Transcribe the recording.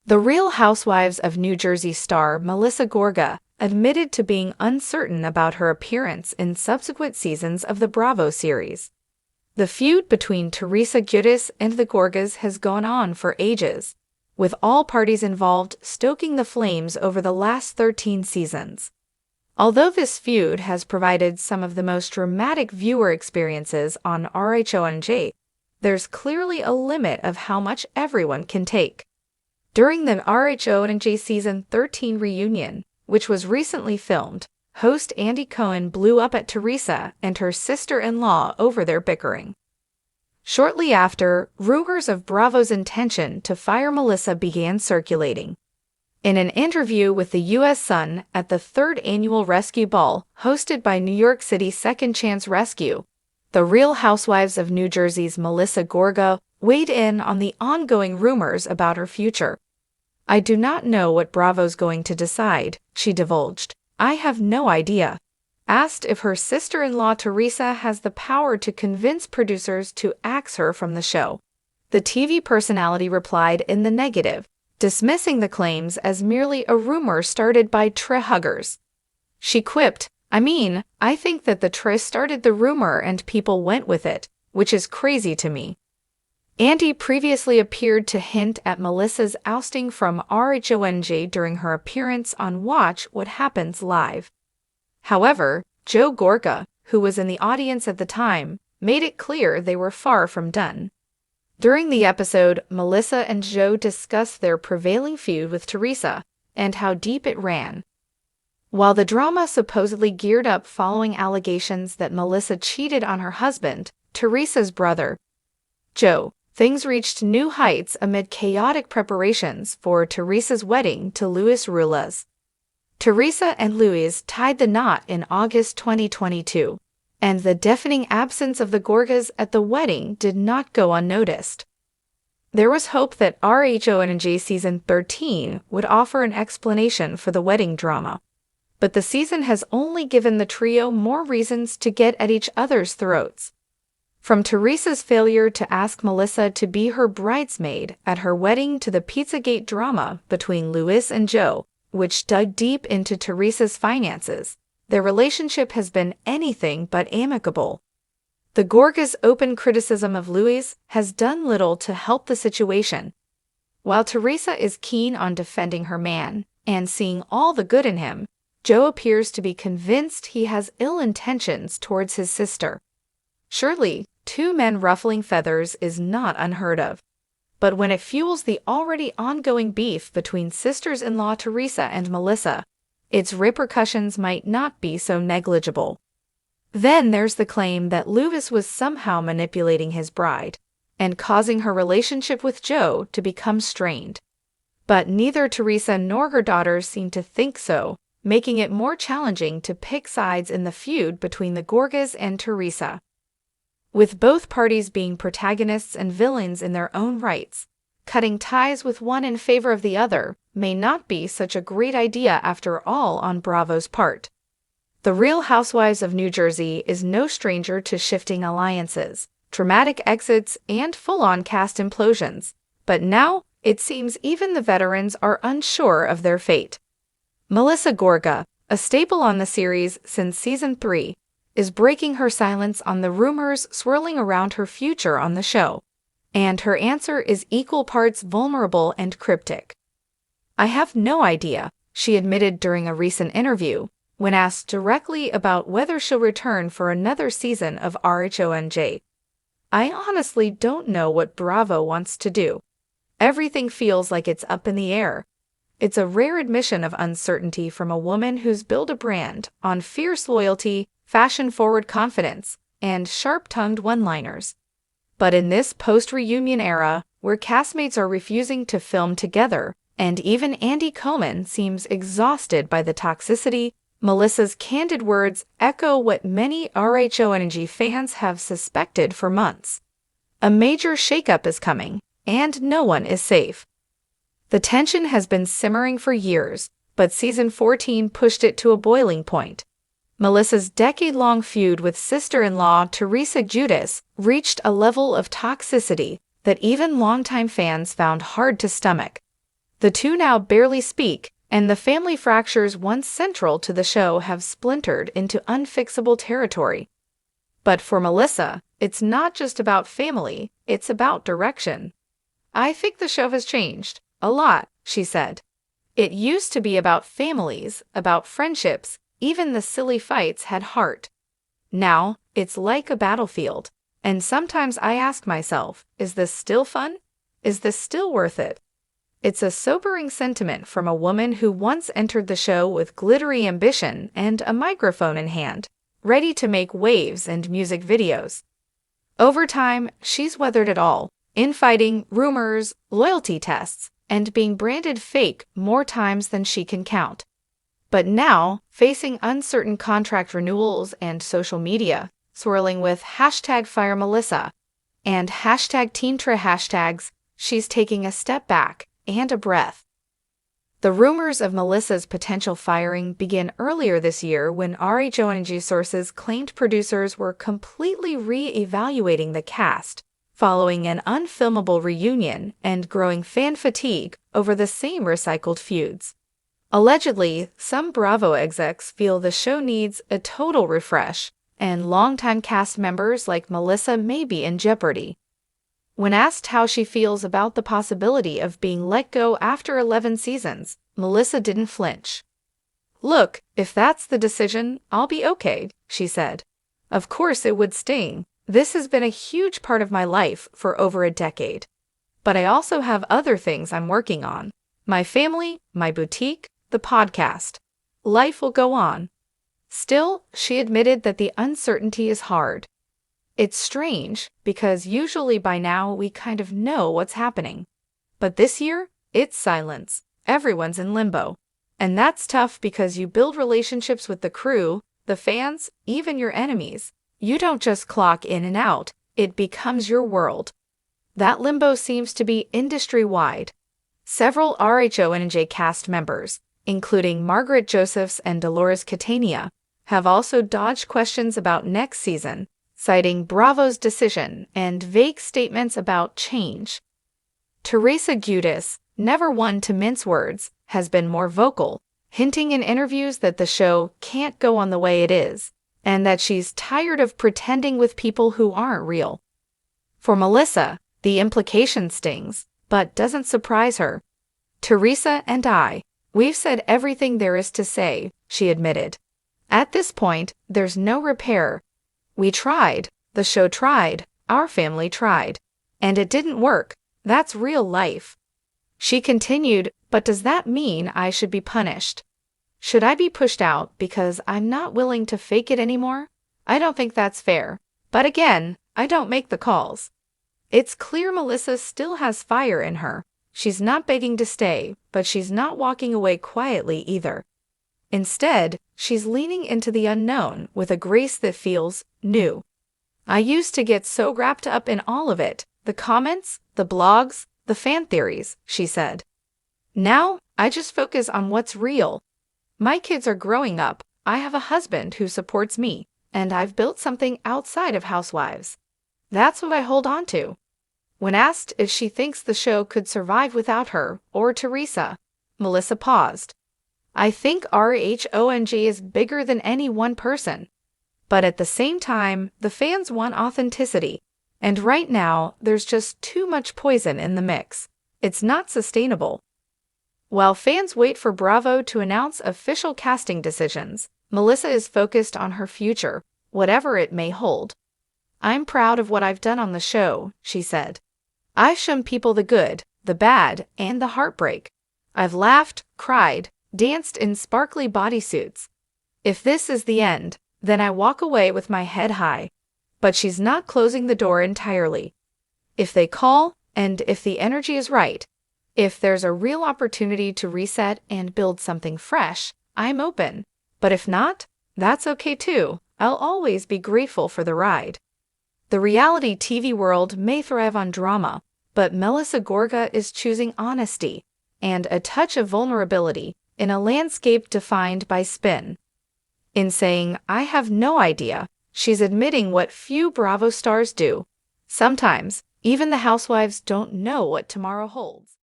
The Real Housewives of New Jersey star Melissa Gorga admitted to being uncertain about her appearance in subsequent seasons of the Bravo series. The feud between Teresa Giudice and the Gorgas has gone on for ages, with all parties involved stoking the flames over the last 13 seasons. Although this feud has provided some of the most dramatic viewer experiences on RHONJ, there's clearly a limit of how much everyone can take. During the RHONJ Season 13 reunion, which was recently filmed, host Andy Cohen blew up at Teresa and her sister-in-law over their bickering. Shortly after, rumors of Bravo's intention to fire Melissa began circulating. In an interview with the U.S. Sun at the third annual Rescue Ball hosted by New York City Second Chance Rescue, the Real Housewives of New Jersey's Melissa Gorga weighed in on the ongoing rumors about her future. "I do not know what Bravo's going to decide," she divulged. "I have no idea." Asked if her sister-in-law Teresa has the power to convince producers to axe her from the show, the TV personality replied in the negative, dismissing the claims as merely a rumor started by huggers. She quipped, I think that the Tre started the rumor and people went with it, which is crazy to me." Andy previously appeared to hint at Melissa's ousting from RHONJ during her appearance on Watch What Happens Live. However, Joe Gorga, who was in the audience at the time, made it clear they were far from done. During the episode, Melissa and Joe discussed their prevailing feud with Teresa and how deep it ran. While the drama supposedly geared up following allegations that Melissa cheated on her husband, Teresa's brother, Joe, things reached new heights amid chaotic preparations for Teresa's wedding to Luis Ruelas. Teresa and Luis tied the knot in August 2022, and the deafening absence of the Gorgas at the wedding did not go unnoticed. There was hope that RHONJ Season 13 would offer an explanation for the wedding drama, but the season has only given the trio more reasons to get at each other's throats. From Teresa's failure to ask Melissa to be her bridesmaid at her wedding to the Pizzagate drama between Luis and Joe, which dug deep into Teresa's finances, their relationship has been anything but amicable. The Gorgas' open criticism of Luis has done little to help the situation. While Teresa is keen on defending her man and seeing all the good in him, Joe appears to be convinced he has ill intentions towards his sister. Surely, two men ruffling feathers is not unheard of. But when it fuels the already ongoing beef between sisters-in-law Teresa and Melissa, its repercussions might not be so negligible. Then there's the claim that Luis was somehow manipulating his bride and causing her relationship with Joe to become strained. But neither Teresa nor her daughters seem to think so, making it more challenging to pick sides in the feud between the Gorgas and Teresa. With both parties being protagonists and villains in their own rights, cutting ties with one in favor of the other may not be such a great idea after all on Bravo's part. The Real Housewives of New Jersey is no stranger to shifting alliances, dramatic exits, and full-on cast implosions, but now it seems even the veterans are unsure of their fate. Melissa Gorga, a staple on the series since Season 3, is breaking her silence on the rumors swirling around her future on the show, and her answer is equal parts vulnerable and cryptic. "I have no idea," she admitted during a recent interview, when asked directly about whether she'll return for another season of RHONJ. "I honestly don't know what Bravo wants to do. Everything feels like it's up in the air." It's a rare admission of uncertainty from a woman who's built a brand on fierce loyalty, fashion-forward confidence, and sharp-tongued one-liners. But in this post-reunion era, where castmates are refusing to film together, and even Andy Cohen seems exhausted by the toxicity, Melissa's candid words echo what many RHONJ fans have suspected for months. A major shakeup is coming, and no one is safe. The tension has been simmering for years, but Season 14 pushed it to a boiling point. Melissa's decade-long feud with sister-in-law Teresa Giudice reached a level of toxicity that even longtime fans found hard to stomach. The two now barely speak, and the family fractures once central to the show have splintered into unfixable territory. But for Melissa, it's not just about family, it's about direction. "I think the show has changed a lot," she said. "It used to be about families, about friendships, even the silly fights had heart. Now, it's like a battlefield. And sometimes I ask myself, is this still fun? Is this still worth it?" It's a sobering sentiment from a woman who once entered the show with glittery ambition and a microphone in hand, ready to make waves and music videos. Over time, she's weathered it all: infighting, rumors, loyalty tests, and being branded fake more times than she can count. But now, facing uncertain contract renewals and social media, swirling with #FireMelissa and #TeenTra hashtags, she's taking a step back and a breath. The rumors of Melissa's potential firing began earlier this year when RHONJ sources claimed producers were completely re-evaluating the cast, following an unfilmable reunion and growing fan fatigue over the same recycled feuds. Allegedly, some Bravo execs feel the show needs a total refresh, and longtime cast members like Melissa may be in jeopardy. When asked how she feels about the possibility of being let go after 11 seasons, Melissa didn't flinch. "Look, if that's the decision, I'll be okay," she said. "Of course it would sting. This has been a huge part of my life for over a decade. But I also have other things I'm working on. My family, my boutique, the podcast. Life will go on." Still, she admitted that the uncertainty is hard. "It's strange, because usually by now we kind of know what's happening. But this year, it's silence. Everyone's in limbo. And that's tough because you build relationships with the crew, the fans, even your enemies. You don't just clock in and out, it becomes your world." That limbo seems to be industry-wide. Several RHONJ cast members, including Margaret Josephs and Dolores Catania, have also dodged questions about next season, citing Bravo's decision and vague statements about change. Teresa Giudice, never one to mince words, has been more vocal, hinting in interviews that the show can't go on the way it is, and that she's tired of pretending with people who aren't real. For Melissa, the implication stings, but doesn't surprise her. "Teresa and we've said everything there is to say," she admitted. "At this point, there's no repair. We tried, the show tried, our family tried. And it didn't work. That's real life." She continued, "But does that mean I should be punished? Should I be pushed out because I'm not willing to fake it anymore? I don't think that's fair. But again, I don't make the calls." It's clear Melissa still has fire in her. She's not begging to stay, but she's not walking away quietly either. Instead, she's leaning into the unknown with a grace that feels new. "I used to get so wrapped up in all of it, the comments, the blogs, the fan theories," she said. "Now, I just focus on what's real. My kids are growing up, I have a husband who supports me, and I've built something outside of Housewives. That's what I hold on to." When asked if she thinks the show could survive without her or Teresa, Melissa paused. "I think RHONJ is bigger than any one person. But at the same time, the fans want authenticity. And right now, there's just too much poison in the mix. It's not sustainable." While fans wait for Bravo to announce official casting decisions, Melissa is focused on her future, whatever it may hold. "I'm proud of what I've done on the show," she said. "I've shown people the good, the bad, and the heartbreak. I've laughed, cried, danced in sparkly bodysuits. If this is the end, then I walk away with my head high." But she's not closing the door entirely. "If they call, and if the energy is right, if there's a real opportunity to reset and build something fresh, I'm open. But if not, that's okay too. I'll always be grateful for the ride." The reality TV world may thrive on drama, but Melissa Gorga is choosing honesty and a touch of vulnerability in a landscape defined by spin. In saying, "I have no idea," she's admitting what few Bravo stars do. Sometimes, even the housewives don't know what tomorrow holds.